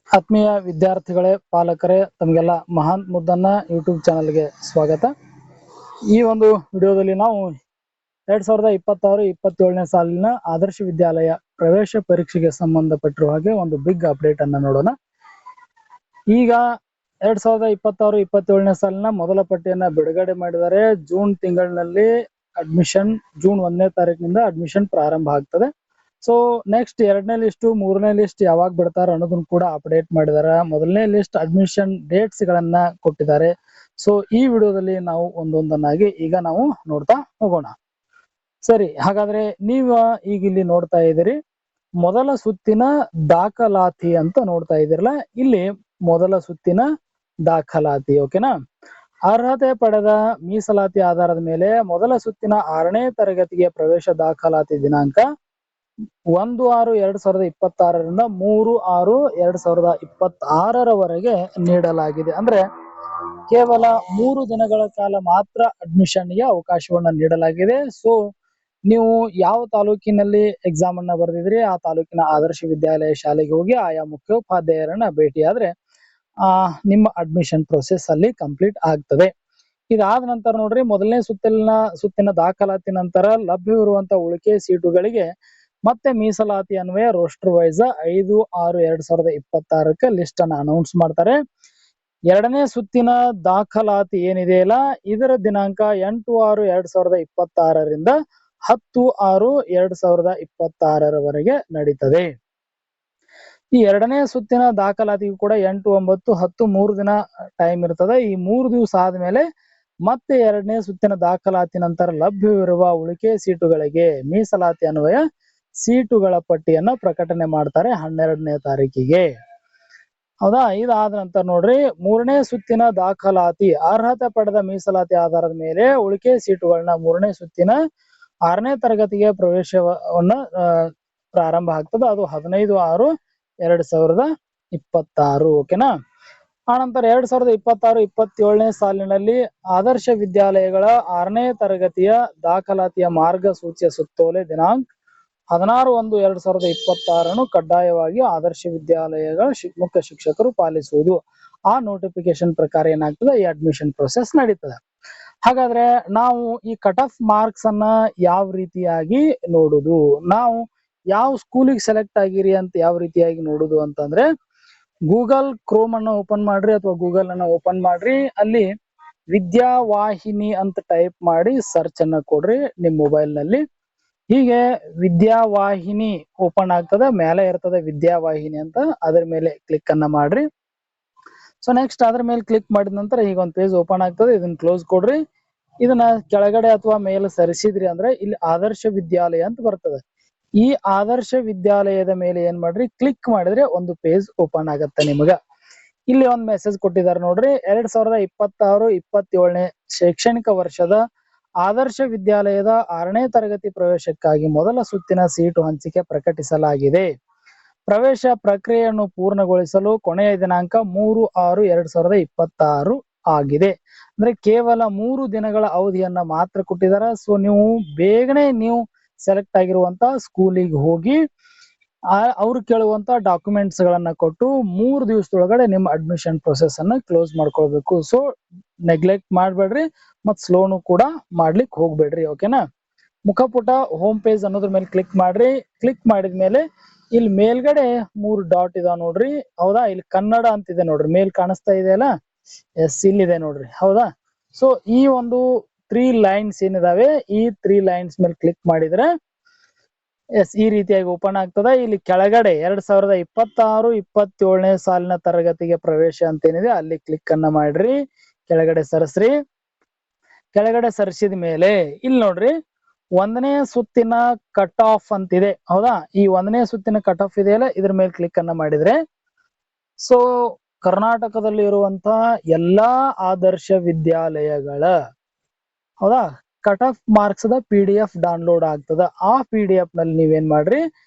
ಆತ್ಮೀಯ ವಿದ್ಯಾರ್ಥಿಗಳೇ, ಪಾಲಕರೇ, ತಮಗೆಲ್ಲ ಮಹಾನ್ ಮುದ್ದನ್ನ ಯೂಟ್ಯೂಬ್ ಚಾನಲ್ಗೆ ಸ್ವಾಗತ. ಈ ಒಂದು ವಿಡಿಯೋದಲ್ಲಿ ನಾವು 2026-27ನೇ ಸಾಲಿನ ಆದರ್ಶ ವಿದ್ಯಾಲಯ ಪ್ರವೇಶ ಪರೀಕ್ಷೆಗೆ ಸಂಬಂಧಪಟ್ಟಿರುವ ಹಾಗೆ ಒಂದು ಬಿಗ್ ಅಪ್ಡೇಟ್ ಅನ್ನ ನೋಡೋಣ. ಈಗ 2026-27ನೇ ಸಾಲಿನ ಮೊದಲ ಪಟ್ಟಿಯನ್ನ ಬಿಡುಗಡೆ ಮಾಡಿದರೆ ಜೂನ್ ತಿಂಗಳಿನಲ್ಲಿ ಅಡ್ಮಿಷನ್, ಜೂನ್ 1ನೇ ತಾರೀಕಿನಿಂದ ಅಡ್ಮಿಷನ್ ಪ್ರಾರಂಭ ಆಗ್ತದೆ. ಸೊ ನೆಕ್ಸ್ಟ್ 2ನೇ ಲಿಸ್ಟ್ 3ನೇ ಲಿಸ್ಟ್ ಯಾವಾಗ ಬಿಡ್ತಾರ ಅನ್ನೋದನ್ನ ಕೂಡ ಅಪ್ಡೇಟ್ ಮಾಡಿದಾರೆ. ಮೊದಲನೇ ಲಿಸ್ಟ್ ಅಡ್ಮಿಷನ್ ಡೇಟ್ಸ್ ಗಳನ್ನ ಕೊಟ್ಟಿದ್ದಾರೆ. ಸೊ ಈ ವಿಡಿಯೋದಲ್ಲಿ ನಾವು ಒಂದೊಂದನ್ನಾಗಿ ಈಗ ನಾವು ನೋಡ್ತಾ ಹೋಗೋಣ. ಸರಿ, ಹಾಗಾದ್ರೆ ನೀವು ಈಗ ಇಲ್ಲಿ ನೋಡ್ತಾ ಇದ್ದೀರಿ ಮೊದಲ ಸುತ್ತಿನ ದಾಖಲಾತಿ ಅಂತ ನೋಡ್ತಾ ಇದ್ದೀರಲ್ಲ, ಇಲ್ಲಿ ಮೊದಲ ಸುತ್ತಿನ ದಾಖಲಾತಿ. ಓಕೆನಾ? ಅರ್ಹತೆ ಪಡೆದ ಮೀಸಲಾತಿ ಆಧಾರದ ಮೇಲೆ ಮೊದಲ ಸುತ್ತಿನ 6ನೇ ತರಗತಿಗೆ ಪ್ರವೇಶ ದಾಖಲಾತಿ ದಿನಾಂಕ 1/6/2026ರಿಂದ 3/6/2026ರವರೆಗೆ ನೀಡಲಾಗಿದೆ. ಅಂದ್ರೆ ಕೇವಲ 3 ದಿನಗಳ ಕಾಲ ಮಾತ್ರ ಅಡ್ಮಿಷನ್ಗೆ ಅವಕಾಶವನ್ನ ನೀಡಲಾಗಿದೆ. ಸೊ ನೀವು ಯಾವ ತಾಲೂಕಿನಲ್ಲಿ ಎಕ್ಸಾಮ್ ಅನ್ನ ಬರೆದಿದ್ರಿ ಆ ತಾಲೂಕಿನ ಆದರ್ಶ ವಿದ್ಯಾಲಯ ಶಾಲೆಗೆ ಹೋಗಿ ಆಯಾ ಮುಖ್ಯೋಪಾಧ್ಯಾಯರನ್ನ ಭೇಟಿಯಾದ್ರೆ ನಿಮ್ಮ ಅಡ್ಮಿಷನ್ ಪ್ರೊಸೆಸ್ ಅಲ್ಲಿ ಕಂಪ್ಲೀಟ್ ಆಗ್ತದೆ. ಇದಾದ ನಂತರ ನೋಡ್ರಿ, ಮೊದಲನೇ ಸುತ್ತಿನ ದಾಖಲಾತಿ ನಂತರ ಲಭ್ಯವಿರುವಂತಹ ಉಳಿಕೆ ಸೀಟುಗಳಿಗೆ ಮತ್ತೆ ಮೀಸಲಾತಿ ಅನ್ವಯ ರೋಸ್ಟರ್ ವೈಸ್ 5/6/2026ಕ್ಕೆ ಲಿಸ್ಟ್ ಅನ್ನ ಅನೌನ್ಸ್ ಮಾಡ್ತಾರೆ. 2ನೇ ಸುತ್ತಿನ ದಾಖಲಾತಿ ಏನಿದೆಯಲ್ಲ, ಇದರ ದಿನಾಂಕ 8/6/2026ರಿಂದ 10/6/2026ರವರೆಗೆ ನಡೀತದೆ. ಈ 2ನೇ ಸುತ್ತಿನ ದಾಖಲಾತಿಗೂ ಕೂಡ 8, 9, 10 3 ದಿನ ಟೈಮ್ ಇರ್ತದೆ. ಈ 3 ದಿವಸ ಆದ್ಮೇಲೆ ಮತ್ತೆ 2ನೇ ಸುತ್ತಿನ ದಾಖಲಾತಿ ನಂತರ ಲಭ್ಯವಿರುವ ಉಳಿಕೆ ಸೀಟುಗಳಿಗೆ ಮೀಸಲಾತಿ ಅನ್ವಯ ಸೀಟುಗಳ ಪಟ್ಟಿಯನ್ನ ಪ್ರಕಟಣೆ ಮಾಡ್ತಾರೆ 12ನೇ ತಾರೀಕಿಗೆ. ಹೌದಾ? ಇದಾದ ನಂತರ ನೋಡ್ರಿ, 3ನೇ ಸುತ್ತಿನ ದಾಖಲಾತಿ ಅರ್ಹತೆ ಪಡೆದ ಮೀಸಲಾತಿ ಆಧಾರದ ಮೇಲೆ ಉಳಿಕೆ ಸೀಟುಗಳನ್ನ 3ನೇ ಸುತ್ತಿನ 6ನೇ ತರಗತಿಗೆ ಪ್ರವೇಶವನ್ನ ಪ್ರಾರಂಭ ಆಗ್ತದೆ. ಅದು 15/6/2026. ಓಕೆನಾ? ಆನಂತರ 2026-27ನೇ ಸಾಲಿನಲ್ಲಿ ಆದರ್ಶ ವಿದ್ಯಾಲಯಗಳ 6ನೇ ತರಗತಿಯ ದಾಖಲಾತಿಯ ಮಾರ್ಗಸೂಚಿಯ ಸುತ್ತೋಲೆ ದಿನಾಂಕ 16/1/2026 ಕಡ್ಡಾಯವಾಗಿ ಆದರ್ಶ ವಿದ್ಯಾಲಯಗಳ ಮುಖ್ಯ ಶಿಕ್ಷಕರು ಪಾಲಿಸುವುದು. ಆ ನೋಟಿಫಿಕೇಶನ್ ಪ್ರಕಾರ ಏನಾಗ್ತದೆ, ಈ ಅಡ್ಮಿಷನ್ ಪ್ರೊಸೆಸ್ ನಡೀತದೆ. ಹಾಗಾದ್ರೆ ನಾವು ಈ ಕಟ್ ಆಫ್ ಮಾರ್ಕ್ಸ್ ಅನ್ನ ಯಾವ ರೀತಿಯಾಗಿ ನೋಡುದು, ನಾವು ಯಾವ ಸ್ಕೂಲಿಗೆ ಸೆಲೆಕ್ಟ್ ಆಗಿರಿ ಅಂತ ಯಾವ ರೀತಿಯಾಗಿ ನೋಡುದು ಅಂತಂದ್ರೆ, ಗೂಗಲ್ ಕ್ರೋಮ್ ಅನ್ನ ಓಪನ್ ಮಾಡ್ರಿ ಅಥವಾ ಗೂಗಲ್ ಅನ್ನ ಓಪನ್ ಮಾಡ್ರಿ, ಅಲ್ಲಿ ವಿದ್ಯಾವಾಹಿನಿ ಅಂತ ಟೈಪ್ ಮಾಡಿ ಸರ್ಚ್ ಅನ್ನ ಕೊಡ್ರಿ ನಿಮ್ ಮೊಬೈಲ್ ನಲ್ಲಿ. ಹೀಗೆ ವಿದ್ಯಾವಾಹಿನಿ ಓಪನ್ ಆಗ್ತದೆ, ಮೇಲೆ ಇರ್ತದೆ ವಿದ್ಯಾವಾಹಿನಿ ಅಂತ, ಅದ್ರ ಮೇಲೆ ಕ್ಲಿಕ್ ಅನ್ನ ಮಾಡ್ರಿ. ಸೊ ನೆಕ್ಸ್ಟ್ ಅದ್ರ ಮೇಲೆ ಕ್ಲಿಕ್ ಮಾಡಿದ ನಂತರ ಈಗ ಒಂದು ಪೇಜ್ ಓಪನ್ ಆಗ್ತದೆ. ಇದನ್ನ ಕ್ಲೋಸ್ ಕೊಡ್ರಿ. ಇದನ್ನ ಕೆಳಗಡೆ ಅಥವಾ ಮೇಲೆ ಸರಿಸಿದ್ರಿ ಅಂದ್ರೆ ಇಲ್ಲಿ ಆದರ್ಶ ವಿದ್ಯಾಲಯ ಅಂತ ಬರ್ತದೆ. ಈ ಆದರ್ಶ ವಿದ್ಯಾಲಯದ ಮೇಲೆ ಏನ್ ಮಾಡ್ರಿ, ಕ್ಲಿಕ್ ಮಾಡಿದ್ರೆ ಒಂದು ಪೇಜ್ ಓಪನ್ ಆಗತ್ತೆ ನಿಮಗ. ಇಲ್ಲಿ ಒಂದು ಮೆಸೇಜ್ ಕೊಟ್ಟಿದ್ದಾರೆ ನೋಡ್ರಿ, 2026-27ನೇ ಶೈಕ್ಷಣಿಕ ವರ್ಷದ ಆದರ್ಶ ವಿದ್ಯಾಲಯದ 6ನೇ ತರಗತಿ ಪ್ರವೇಶಕ್ಕಾಗಿ ಮೊದಲ ಸುತ್ತಿನ ಸೀಟು ಹಂಚಿಕೆ ಪ್ರಕಟಿಸಲಾಗಿದೆ. ಪ್ರವೇಶ ಪ್ರಕ್ರಿಯೆಯನ್ನು ಪೂರ್ಣಗೊಳಿಸಲು ಕೊನೆಯ ದಿನಾಂಕ 3/6/2026 ಆಗಿದೆ. ಅಂದ್ರೆ ಕೇವಲ 3 ದಿನಗಳ ಅವಧಿಯನ್ನ ಮಾತ್ರ ಕೊಟ್ಟಿದ್ದಾರೆ. ಸೊ ನೀವು ಬೇಗನೆ ನೀವು ಸೆಲೆಕ್ಟ್ ಆಗಿರುವಂತ ಸ್ಕೂಲಿಗೆ ಹೋಗಿ ಅವ್ರು ಕೇಳುವಂತ ಡಾಕ್ಯುಮೆಂಟ್ಸ್ ಗಳನ್ನ ಕೊಟ್ಟು 3 ದಿವಸದೊಳಗಡೆ ನಿಮ್ಮ ಅಡ್ಮಿಷನ್ ಪ್ರೊಸೆಸ್ ಅನ್ನ ಕ್ಲೋಸ್ ಮಾಡ್ಕೊಳ್ಬೇಕು. ಸೊ ನೆಗ್ಲೆಕ್ಟ್ ಮಾಡ್ಬೇಡ್ರಿ, ಮತ್ ಸ್ಲೋನು ಕೂಡ ಮಾಡ್ಲಿಕ್ಕೆ ಹೋಗ್ಬೇಡ್ರಿ. ಓಕೆನಾ? ಮುಖಪುಟ ಹೋಮ್ ಪೇಜ್ ಅನ್ನೋದ್ರ ಮೇಲೆ ಕ್ಲಿಕ್ ಮಾಡ್ರಿ. ಕ್ಲಿಕ್ ಮಾಡಿದ್ಮೇಲೆ ಇಲ್ಲಿ ಮೇಲ್ಗಡೆ 3 ಡಾಟ್ ಇದಾವ ನೋಡ್ರಿ. ಹೌದಾ? ಇಲ್ಲಿ ಕನ್ನಡ ಅಂತಿದೆ ನೋಡ್ರಿ, ಮೇಲ್ ಕಾಣಿಸ್ತಾ ಇದೆಯಲ್ಲ, ಎಸ್ ಇಲ್ಲಿದೆ ನೋಡ್ರಿ. ಹೌದಾ? ಸೊ ಈ ಒಂದು 3 ಲೈನ್ಸ್ ಏನಿದಾವೆ, ಈ 3 ಲೈನ್ಸ್ ಮೇಲೆ ಕ್ಲಿಕ್ ಮಾಡಿದ್ರೆ ಎಸ್ ಈ ರೀತಿಯಾಗಿ ಓಪನ್ ಆಗ್ತದೆ. ಇಲ್ಲಿ ಕೆಳಗಡೆ 2026-27ನೇ ಸಾಲಿನ ತರಗತಿಗೆ ಪ್ರವೇಶ ಅಂತ ಏನಿದೆ ಅಲ್ಲಿ ಕ್ಲಿಕ್ ಅನ್ನ ಮಾಡ್ರಿ. ಕೆಳಗಡೆ ಸರಿಸ್ರಿ. ಕೆಳಗಡೆ ಸರಿಸಿದ ಮೇಲೆ ಇಲ್ಲಿ ನೋಡ್ರಿ, 1ನೇ ಸುತ್ತಿನ ಕಟ್ ಆಫ್ ಅಂತಿದೆ. ಹೌದಾ? ಈ 1ನೇ ಸುತ್ತಿನ ಕಟ್ ಆಫ್ ಇದೆಯಲ್ಲ, ಇದ್ರ ಮೇಲೆ ಕ್ಲಿಕ್ ಅನ್ನ ಮಾಡಿದ್ರೆ ಸೊ ಕರ್ನಾಟಕದಲ್ಲಿ ಇರುವಂತಹ ಎಲ್ಲಾ ಆದರ್ಶ ವಿದ್ಯಾಲಯಗಳ ಹೌದಾ cut off marks PDF download ಆಗ್ತದ. ಆ PDF ನಲ್ಲಿ ನೀವೇನ್ ಮಾಡ್ರಿ,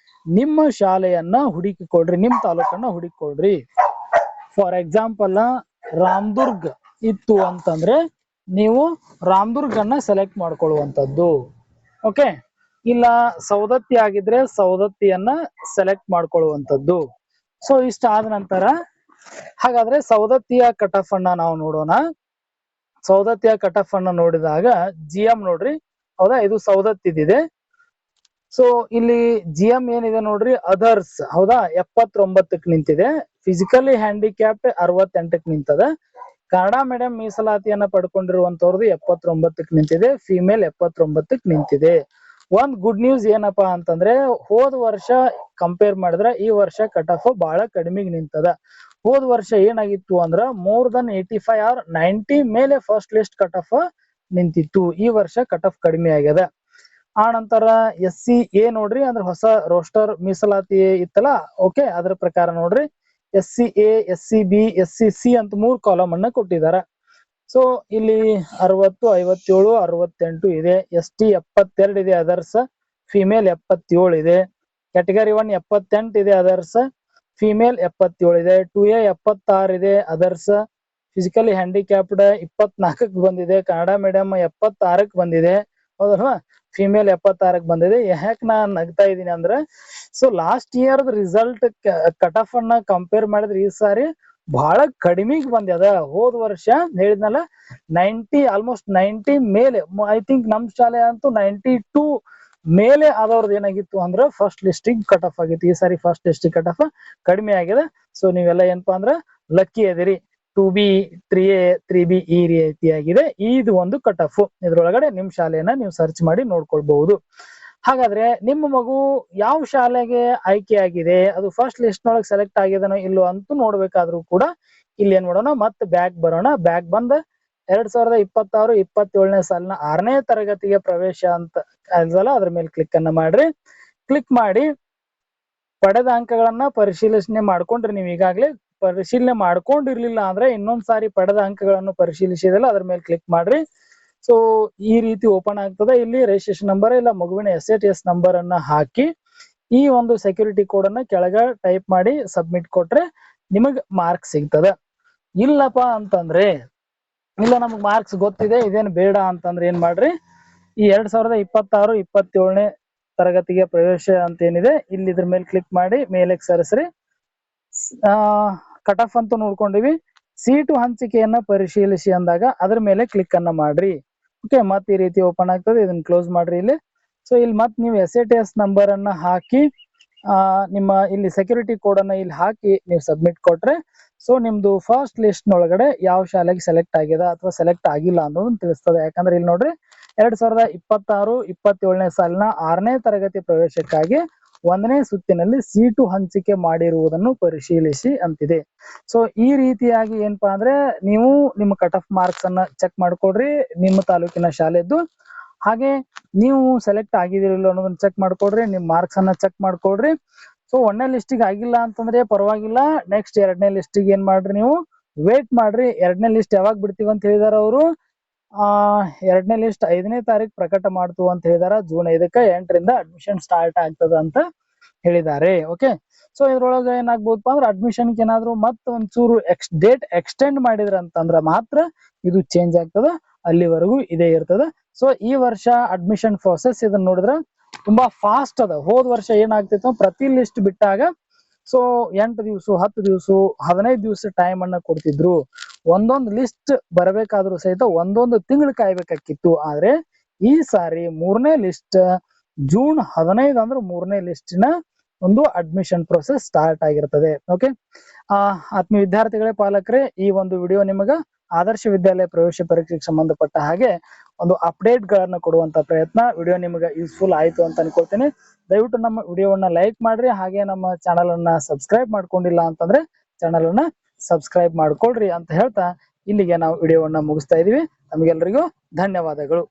ನಿಮ್ಮ ಶಾಲೆಯನ್ನ ಹುಡುಕಿಕೊಡ್ರಿ, ನಿಮ್ ತಾಲೂಕನ್ನ ಹುಡುಕಿಕೊಡ್ರಿ. ಫಾರ್ ಎಕ್ಸಾಂಪಲ್ ರಾಮದುರ್ಗ್ ಇತ್ತು ಅಂತಂದ್ರೆ ನೀವು ರಾಮದುರ್ಗ್ ಅನ್ನ ಸೆಲೆಕ್ಟ್ ಮಾಡ್ಕೊಳ್ಳುವಂಥದ್ದು. ಓಕೆ? ಇಲ್ಲ ಸವದತ್ತಿ ಆಗಿದ್ರೆ ಸವದತ್ತಿಯನ್ನ ಸೆಲೆಕ್ಟ್ ಮಾಡ್ಕೊಳ್ಳುವಂಥದ್ದು. ಸೊ ಇಷ್ಟ ಆದ ನಂತರ ಹಾಗಾದ್ರೆ ಸವದತ್ತಿಯ ಕಟ್ ಆಫ್ ಅನ್ನ ನಾವು ನೋಡೋಣ. ಸವದತ್ತಿಯ ಕಟ್ ಆಫ್ ಅನ್ನ ನೋಡಿದಾಗ GM ನೋಡ್ರಿ, ಹೌದಾ, ಇದು ಸವದತ್ತಿದಿದೆ. ಸೊ ಇಲ್ಲಿ GM ಏನಿದೆ ನೋಡ್ರಿ, ಅದರ್ಸ್, ಹೌದಾ, 79ಕ್ಕೆ ನಿಂತಿದೆ. ಫಿಸಿಕಲಿ ಹ್ಯಾಂಡಿಕ್ಯಾಪ್ಟ್ 68ಕ್ಕೆ ನಿಂತದ. ಕನ್ನಡ ಮೀಡಿಯಂ ಮೀಸಲಾತಿಯನ್ನ ಪಡ್ಕೊಂಡಿರುವಂತವ್ರದ್ದು 79ಕ್ಕೆ ನಿಂತಿದೆ. ಫಿಮೇಲ್ 79ಕ್ಕೆ ನಿಂತಿದೆ. ಒಂದ್ ಗುಡ್ ನ್ಯೂಸ್ ಏನಪ್ಪಾ ಅಂತಂದ್ರೆ, ಹೋದ ವರ್ಷ ಕಂಪೇರ್ ಮಾಡಿದ್ರೆ ಈ ವರ್ಷ ಕಟ್ ಆಫ್ ಬಹಳ ಕಡಿಮೆಗೆ ನಿಂತದ. ಹೋದ ವರ್ಷ ಏನಾಗಿತ್ತು ಅಂದ್ರ ಮೋರ್ ದನ್ 85 ಆರ್ 90 ಮೇಲೆ ಫಸ್ಟ್ ಲಿಸ್ಟ್ ಕಟ್ ಆಫ್ ನಿಂತಿತ್ತು. ಈ ವರ್ಷ ಕಟ್ ಆಫ್ ಕಡಿಮೆ ಆಗ್ಯದ. ಆ ನಂತರ SCA ನೋಡ್ರಿ, ಅಂದ್ರೆ ಹೊಸ ರೋಸ್ಟರ್ ಮೀಸಲಾತಿ ಇತ್ತಲ್ಲ, ಓಕೆ, ಅದ್ರ ಪ್ರಕಾರ ನೋಡ್ರಿ SCA, SCB, SCC ಅಂತ 3 ಕಾಲಮ್ ಅನ್ನ ಕೊಟ್ಟಿದಾರ. ಸೊ ಇಲ್ಲಿ 60, 57, 68 ಇದೆ. ST 72 ಇದೆ ಅದರ್ಸ್, ಫಿಮೇಲ್ 77 ಇದೆ. ಕ್ಯಾಟಗರಿ 1 78 ಇದೆ ಅದರ್ಸ್, ಫಿಮೇಲ್ 77 ಇದೆ. 2A 76 ಇದೆ ಅದರ್ಸ್, ಫಿಸಿಕಲಿ ಹ್ಯಾಂಡಿಕ್ಯಾಪ್ಡ್ 24ಕ್ಕೆ ಬಂದಿದೆ. ಕನ್ನಡ ಮೀಡಿಯಂ 76ಕ್ಕೆ ಬಂದಿದೆ, ಹೌದಲ್ವಾ, ಫಿಮೇಲ್ 76ಕ್ಕೆ ಬಂದಿದೆ. ಯಾಕೆ ನಾನ್ ನಗ್ತಾ ಇದೀನಿ ಅಂದ್ರೆ, so last year result cut off ಅನ್ನ ಕಂಪೇರ್ ಮಾಡಿದ್ರೆ ಈ ಸಾರಿ ಬಹಳ ಕಡಿಮೆಗೆ ಬಂದ್ಯದ. ಹೋದ ವರ್ಷ ಹೇಳಿದ್ನಲ್ಲ 90, ಆಲ್ಮೋಸ್ಟ್ 90 ಮೇಲೆ, ಐ ಥಿಂಕ್ ನಮ್ ಶಾಲೆ ಅಂತೂ 92 ಮೇಲೆ ಆದವ್ರದ್ದು ಏನಾಗಿತ್ತು ಅಂದ್ರೆ ಫಸ್ಟ್ ಲಿಸ್ಟಿಗೆ ಕಟ್ ಆಫ್ ಆಗಿತ್ತು. ಈ ಸಾರಿ ಫಸ್ಟ್ ಲಿಸ್ಟಿಗೆ ಕಟ್ ಆಫ್ ಕಡಿಮೆ ಆಗಿದೆ. ಸೊ ನೀವೆಲ್ಲ ಏನಪ್ಪಾ ಅಂದ್ರೆ ಲಕ್ಕಿ ಅದಿರಿ. 2B, 3A, 3B ಈ ರೀತಿಯಾಗಿದೆ. ಇದು ಒಂದು ಕಟ್ ಆಫ್. ಇದ್ರೊಳಗಡೆ ನಿಮ್ ಶಾಲೆಯನ್ನ ನೀವು ಸರ್ಚ್ ಮಾಡಿ ನೋಡ್ಕೊಳ್ಬಹುದು. ಹಾಗಾದ್ರೆ ನಿಮ್ಮ ಮಗು ಯಾವ ಶಾಲೆಗೆ ಆಯ್ಕೆ ಆಗಿದೆ, ಅದು ಫಸ್ಟ್ ಲಿಸ್ಟ್ ನೊಳಗೆ ಸೆಲೆಕ್ಟ್ ಆಗಿದನೋ ಇಲ್ಲೋ ಅಂತೂ ನೋಡ್ಬೇಕಾದ್ರೂ ಕೂಡ ಇಲ್ಲಿ ಏನ್ ಮಾಡೋಣ, ಮತ್ತೆ ಬ್ಯಾಕ್ ಬರೋಣ. ಬ್ಯಾಕ್ ಬಂದ 2026-27ನೇ ಸಾಲಿನ 6ನೇ ತರಗತಿಗೆ ಪ್ರವೇಶ ಅಂತ ಅಲ್ಸಲ್ಲ, ಅದ್ರ ಮೇಲೆ ಕ್ಲಿಕ್ ಅನ್ನ ಮಾಡ್ರಿ. ಕ್ಲಿಕ್ ಮಾಡಿ ಪಡೆದ ಅಂಕಗಳನ್ನ ಪರಿಶೀಲನೆ ಮಾಡ್ಕೊಂಡ್ರಿ. ನೀವು ಈಗಾಗಲೇ ಪರಿಶೀಲನೆ ಮಾಡ್ಕೊಂಡಿರ್ಲಿಲ್ಲ ಅಂದ್ರೆ ಇನ್ನೊಂದ್ ಸಾರಿ ಪಡೆದ ಅಂಕಗಳನ್ನು ಪರಿಶೀಲಿಸಿದಲ್ಲ, ಅದ್ರ ಮೇಲೆ ಕ್ಲಿಕ್ ಮಾಡ್ರಿ. ಸೊ ಈ ರೀತಿ ಓಪನ್ ಆಗ್ತದೆ. ಇಲ್ಲಿ ರಿಜಿಸ್ಟ್ರೇಷನ್ ನಂಬರ್ ಇಲ್ಲ ಮಗುವಿನ SATS ನಂಬರ್ ಅನ್ನ ಹಾಕಿ ಈ ಒಂದು ಸೆಕ್ಯೂರಿಟಿ ಕೋಡ್ ಅನ್ನ ಕೆಳಗ ಟೈಪ್ ಮಾಡಿ ಸಬ್ಮಿಟ್ ಕೊಟ್ರೆ ನಿಮಗ್ ಮಾರ್ಕ್ಸ್ ಸಿಗ್ತದೆ. ಇಲ್ಲಪ್ಪ ಅಂತಂದ್ರೆ, ಇಲ್ಲ ನಮಗ್ ಮಾರ್ಕ್ಸ್ ಗೊತ್ತಿದೆ ಇದೇನು ಬೇಡ ಅಂತಂದ್ರೆ ಏನ್ ಮಾಡ್ರಿ, ಈ 2026-27ನೇ ತರಗತಿಗೆ ಪ್ರವೇಶ ಅಂತ ಏನಿದೆ ಇಲ್ಲಿ ಇದ್ರ ಮೇಲೆ ಕ್ಲಿಕ್ ಮಾಡಿ ಮೇಲೆ ಸರಿಸ್ರಿ. ಕಟ್ ಆಫ್ ಅಂತೂ ನೋಡ್ಕೊಂಡಿವಿ. ಸೀಟು ಹಂಚಿಕೆಯನ್ನ ಪರಿಶೀಲಿಸಿ ಅಂದಾಗ ಅದ್ರ ಮೇಲೆ ಕ್ಲಿಕ್ ಅನ್ನ ಮಾಡ್ರಿ. ಓಕೆ, ಮತ್ತೆ ಈ ರೀತಿ ಓಪನ್ ಆಗ್ತದೆ. ಇದನ್ನ ಕ್ಲೋಸ್ ಮಾಡ್ರಿ ಇಲ್ಲಿ. ಸೊ ಇಲ್ಲಿ ಮತ್ತೆ ನೀವು SATS ನಂಬರ್ ಅನ್ನ ಹಾಕಿ ನಿಮ್ಮ ಇಲ್ಲಿ ಸೆಕ್ಯೂರಿಟಿ ಕೋಡ್ ಅನ್ನ ಇಲ್ಲಿ ಹಾಕಿ ನೀವು ಸಬ್ಮಿಟ್ ಕೊಟ್ರೆ ಸೊ ನಿಮ್ದು ಫಸ್ಟ್ ಲಿಸ್ಟ್ ನೊಳಗಡೆ ಯಾವ ಶಾಲೆಗೆ ಸೆಲೆಕ್ಟ್ ಆಗಿದೆ ಅಥವಾ ಸೆಲೆಕ್ಟ್ ಆಗಿಲ್ಲ ಅನ್ನೋದನ್ನ ತಿಳಿಸ್ತದೆ. ಯಾಕಂದ್ರೆ ಇಲ್ಲಿ ನೋಡ್ರಿ 2026-27ನೇ ಸಾಲಿನ 6ನೇ ತರಗತಿ ಪ್ರವೇಶಕ್ಕಾಗಿ 1ನೇ ಸುತ್ತಿನಲ್ಲಿ ಸೀಟು ಹಂಚಿಕೆ ಮಾಡಿರುವುದನ್ನು ಪರಿಶೀಲಿಸಿ ಅಂತಿದೆ. ಸೊ ಈ ರೀತಿಯಾಗಿ ಏನಪ್ಪಾ ಅಂದ್ರೆ ನೀವು ನಿಮ್ಮ ಕಟ್ ಆಫ್ ಮಾರ್ಕ್ಸ್ ಅನ್ನ ಚೆಕ್ ಮಾಡ್ಕೊಡ್ರಿ ನಿಮ್ಮ ತಾಲೂಕಿನ ಶಾಲೆದ್ದು. ಹಾಗೆ ನೀವು ಸೆಲೆಕ್ಟ್ ಆಗಿದಿರಲ್ಲ ಅನ್ನೋದನ್ನ ಚೆಕ್ ಮಾಡ್ಕೊಡ್ರಿ, ನಿಮ್ ಮಾರ್ಕ್ಸ್ ಅನ್ನ ಚೆಕ್ ಮಾಡ್ಕೊಡ್ರಿ. ಸೊ 1ನೇ ಲಿಸ್ಟಿಗೆ ಆಗಿಲ್ಲ ಅಂತಂದ್ರೆ ಪರವಾಗಿಲ್ಲ, ನೆಕ್ಸ್ಟ್ 2ನೇ ಲಿಸ್ಟಿಗೆ ಏನ್ ಮಾಡ್ರಿ, ನೀವು ವೇಟ್ ಮಾಡ್ರಿ. 2ನೇ ಲಿಸ್ಟ್ ಯಾವಾಗ ಬಿಡ್ತೀವಿ ಅಂತ ಹೇಳಿದಾರ ಅವರು, 2ನೇ ಲಿಸ್ಟ್ 5ನೇ ತಾರೀಕು ಪ್ರಕಟ ಮಾಡ್ತು ಅಂತ ಹೇಳಿದಾರ. ಜೂನ್ 5ಕ್ಕೆ 8ರಿಂದ ಅಡ್ಮಿಷನ್ ಸ್ಟಾರ್ಟ್ ಆಗ್ತದ ಅಂತ ಹೇಳಿದ್ದಾರೆ. ಓಕೆ, ಸೊ ಇದ್ರೊಳಗೆ ಏನಾಗ್ಬೋದಪ್ಪ ಅಂದ್ರೆ ಅಡ್ಮಿಷನ್ ಏನಾದ್ರು ಮತ್ತೆ ಒಂಚೂರು ಡೇಟ್ ಎಕ್ಸ್ಟೆಂಡ್ ಮಾಡಿದ್ರ ಅಂತಂದ್ರ ಮಾತ್ರ ಇದು ಚೇಂಜ್ ಆಗ್ತದ, ಅಲ್ಲಿವರೆಗೂ ಇದೇ ಇರ್ತದ. ಸೊ ಈ ವರ್ಷ ಅಡ್ಮಿಷನ್ ಪ್ರೋಸೆಸ್ ಇದನ್ನ ನೋಡಿದ್ರ ತುಂಬಾ ಫಾಸ್ಟ್ ಅದ. ಹೋದ ವರ್ಷ ಏನಾಗ್ತಿತ್ತು, ಪ್ರತಿ ಲಿಸ್ಟ್ ಬಿಟ್ಟಾಗ ಸೊ 8 ದಿವಸ 10 ದಿವಸ 15 ದಿವಸ ಟೈಮ್ ಅನ್ನ ಕೊಡ್ತಿದ್ರು. ಒಂದೊಂದು ಲಿಸ್ಟ್ ಬರಬೇಕಾದ್ರೂ ಸಹಿತ 1 ತಿಂಗಳು ಕಾಯ್ಬೇಕಾಗಿತ್ತು. ಆದ್ರೆ ಈ ಸಾರಿ 3ನೇ ಲಿಸ್ಟ್ ಜೂನ್ 15 ಅಂದ್ರೆ 3ನೇ ಲಿಸ್ಟಿನ ಒಂದು ಅಡ್ಮಿಷನ್ ಪ್ರೊಸೆಸ್ ಸ್ಟಾರ್ಟ್ ಆಗಿರ್ತದೆ. ಓಕೆ, ಆತ್ಮೀಯ ವಿದ್ಯಾರ್ಥಿಗಳೇ, ಪಾಲಕರೇ, ಈ ಒಂದು ವಿಡಿಯೋ ನಿಮಗ ಆದರ್ಶ ವಿದ್ಯಾಲಯ ಪ್ರವೇಶ ಪರೀಕ್ಷೆಗೆ ಸಂಬಂಧಪಟ್ಟ ಹಾಗೆ ಒಂದು ಅಪ್ಡೇಟ್ ಗಳನ್ನ ಕೊಡುವಂತ ಪ್ರಯತ್ನ. ವಿಡಿಯೋ ನಿಮಗೆ ಯೂಸ್ಫುಲ್ ಆಯ್ತು ಅಂತ ಅನ್ಕೊಳ್ತೀನಿ. ದಯವಿಟ್ಟು ನಮ್ಮ ವಿಡಿಯೋವನ್ನ ಲೈಕ್ ಮಾಡ್ರಿ. ಹಾಗೆ ನಮ್ಮ ಚಾನಲ್ ಅನ್ನ ಸಬ್ಸ್ಕ್ರೈಬ್ ಮಾಡ್ಕೊಂಡಿಲ್ಲ ಅಂತಂದ್ರೆ ಚಾನಲ್ ಅನ್ನ ಸಬ್ಸ್ಕ್ರೈಬ್ ಮಾಡ್ಕೊಳ್ರಿ ಅಂತ ಹೇಳ್ತಾ ಇಲ್ಲಿಗೆ ನಾವು ವಿಡಿಯೋವನ್ನ ಮುಗಿಸ್ತಾ ಇದೀವಿ. ನಮಗೆಲ್ಲರಿಗೂ ಧನ್ಯವಾದಗಳು.